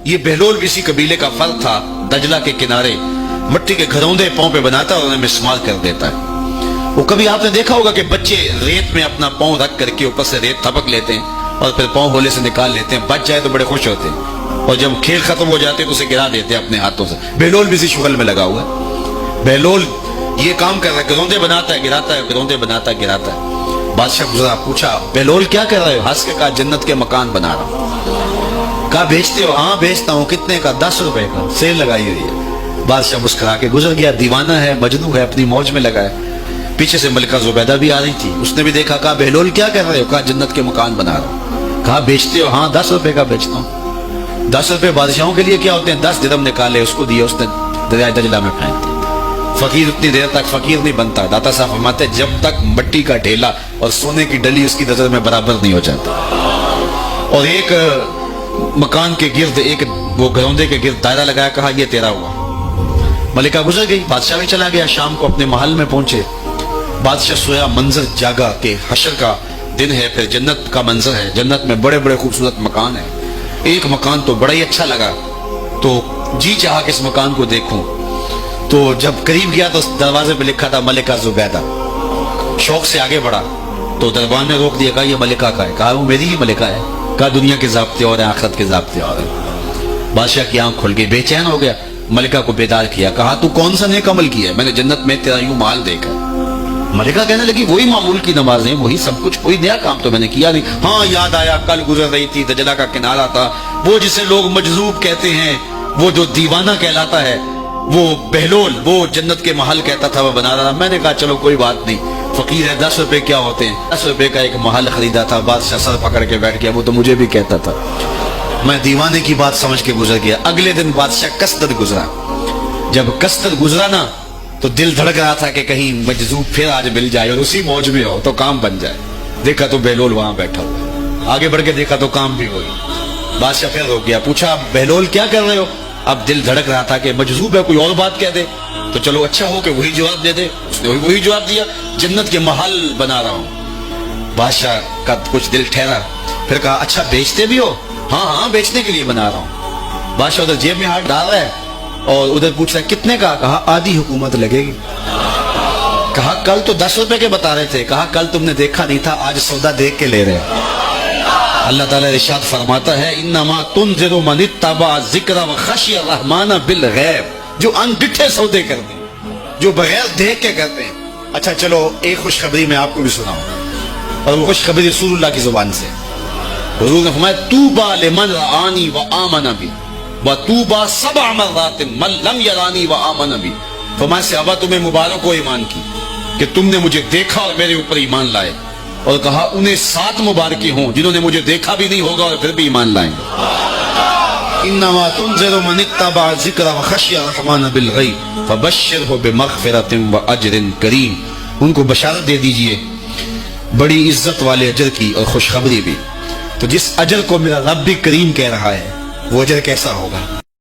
یہ بہلول بھی اسی قبیلے کا فرد تھا، دجلہ کے کنارے مٹی کے گھروندے پاؤں پہ بناتا اور انہیں مسمار کر دیتا ہے۔ وہ کبھی آپ نے دیکھا ہوگا کہ بچے ریت میں اپنا پاؤں رکھ کر کے اوپر سے ریت تھپک لیتے ہیں اور پھر پاؤں ہولے سے نکال لیتے ہیں، بچ جائے تو بڑے خوش ہوتے ہیں، اور جب کھیل ختم ہو جاتے ہیں تو اسے گرا دیتے ہیں اپنے ہاتھوں سے۔ بہلول بھی اسی شغل میں لگا ہوا ہے، بہلول یہ کام کر رہا ہے، گروندے بناتا ہے گراتا ہے، گروندے بناتا ہے گراتا ہے۔ بادشاہ گزرا، پوچھا بہلول کیا کر رہے ہو؟ ہنس کے کہا جنت کے مکان بنا رہا ہوں۔ کہا بیچتے ہو؟ ہاں بیچتا ہوں۔ کتنے کا؟ 10 روپے کا، سیل لگائی ہوئی ہے۔ بادشاہ مسکرا کے گزر گیا، دیوانہ ہے، مجنون ہے، اپنی موج میں لگا ہے۔ پیچھے سے ملکہ زبیدہ بھی آ رہی تھی، اس نے بھی دیکھا، کہا بہلول کیا کر رہے ہو؟ کہا جنت کے مکان بنا رہا ہوں۔ کہا بیچتے ہو؟ ہاں 10 روپے کا بیچتا ہوں۔ 10 روپے بادشاہوں کے لیے کیا ہوتے ہیں؟ 10 درہم نکالے، اس کو دیے، اس نے دریائے دجلہ میں پھینک دیے۔ فقیر اتنی دیر تک فقیر نہیں بنتا، داتا صاحب فرماتے جب تک مٹی کا ڈھیلا اور سونے کی ڈلی اس کی نظر میں برابر نہیں ہو جاتا۔ اور ایک مکان کے گرد، ایک وہ گروندے کے گرد دائرہ لگایا، کہا یہ تیرا ہوا۔ ملکہ گزر گئی، بادشاہ بھی چلا گیا، شام کو اپنے محل میں پہنچے۔ بادشاہ سویا، منظر جاگا کہ حشر کا دن ہے، پھر جنت کا منظر ہے، جنت میں بڑے بڑے خوبصورت مکان ہیں۔ ایک مکان تو بڑا ہی اچھا لگا، تو جی چاہا کہ اس مکان کو دیکھوں۔ تو جب قریب گیا تو دروازے پہ لکھا تھا ملکہ زبیدہ۔ شوق سے آگے بڑھا تو دربان نے روک دیا، کہا یہ ملکہ کا ہے؟ کہا وہ میری ہی ملکہ ہے۔ کہا دنیا کے ضابطے اور ہیں، آخرت کے ضابطے اور ہیں۔ بادشاہ کی آنکھ کھل گئی، بے چین ہو گیا، ملکہ کو بیدار کیا، کہا تو کون سا نیک عمل کیا ہے؟ میں نے جنت میں تیرا یوں مال دیکھا ہے۔ ملکہ کہنے لگی وہی معمول کی نمازیں، وہی سب کچھ، کوئی نیا کام تو میں نے کیا نہیں۔ ہاں یاد آیا، کل گزر رہی تھی، دجلہ کا کنارہ تھا، وہ جسے لوگ مجذوب کہتے ہیں، وہ جو دیوانہ کہلاتا ہے، وہ بہلول، وہ جنت کے محل کہتا تھا، وہ بنا رہا۔ میں نے کہا چلو کوئی بات نہیں، فقیر ہے، 10 روپے کیا ہوتے ہیں؟ 10 روپے کا ایک محل خریدا تھا۔ بادشاہ سر پکڑ کے بیٹھ گیا، وہ تو مجھے بھی کہتا تھا۔ میں دیوانے کی بات سمجھ کے گزر گیا۔ اگلے دن بادشاہ کسدر گزرا۔ جب کسدر گزرا نا تو دل دھڑک رہا تھا کہ کہیں مجذوب پھر آج مل جائے اور اسی موج میں ہو تو کام بن جائے۔ دیکھا تو بہلول وہاں بیٹھا ہوا، آگے بڑھ کے دیکھا تو کام بھی ہوئی۔ بادشاہ پھر روک گیا، پوچھا بہلول کیا کر رہے ہو؟ اب دل دھڑک رہا تھا کہ مجذوب ہے، کوئی اور بات کہہ دے تو چلو اچھا ہو کہ وہی جواب دے دے۔ اس نے وہی جواب دیا، جنت کے محل بنا رہا ہوں۔ بادشاہ کا کچھ دل ٹھہرا، پھر کہا اچھا بیچتے بھی ہو؟ ہاں ہاں بیچنے کے لیے بنا رہا ہوں۔ بادشاہ ادھر جیب میں ہاتھ ڈال رہا ہے اور ادھر پوچھ رہا ہے کتنے کا؟ کہا آدھی حکومت لگے گی۔ کہا کل تو 10 روپے کے بتا رہے تھے۔ کہا کل تم نے دیکھا نہیں تھا، آج سودا دیکھ کے لے رہے ہیں۔ اللہ تعالیٰ ارشاد فرماتا ہے انما تنذر من اتبع الذکر وخشی الرحمن بالغیب، جو ان ڈٹھے سودے کرتے ہیں، جو بغیر دیکھ کے کرتے ہیں۔ اچھا چلو ایک خوشخبری میں آپ کو بھی سناؤں، اور وہ خوشخبری رسول اللہ کی زبان سے۔ حضور نے فرمایا طوبی لمن رآنی وآمن بی وطوبی 7 مرات من لم یرانی وآمن بی۔ فرمایا صحابہ تمہیں مبارک ہو ایمان کی کہ تم نے مجھے دیکھا اور میرے اوپر ایمان لائے، اور کہا انہیں 7 مبارکی ہوں جنہوں نے مجھے دیکھا بھی نہیں ہوگا اور پھر بھی ایمان لائیں گے۔ انما تنذر من اتبع الذکر وخشی الرحمن بالغیب فبشرہ بمغفرۃ واجر کریم۔ ان کو بشارت دے دیجئے بڑی عزت والے اجر کی اور خوشخبری بھی۔ تو جس اجر کو میرا رب بھی کریم کہہ رہا ہے وہ اجر کیسا ہوگا؟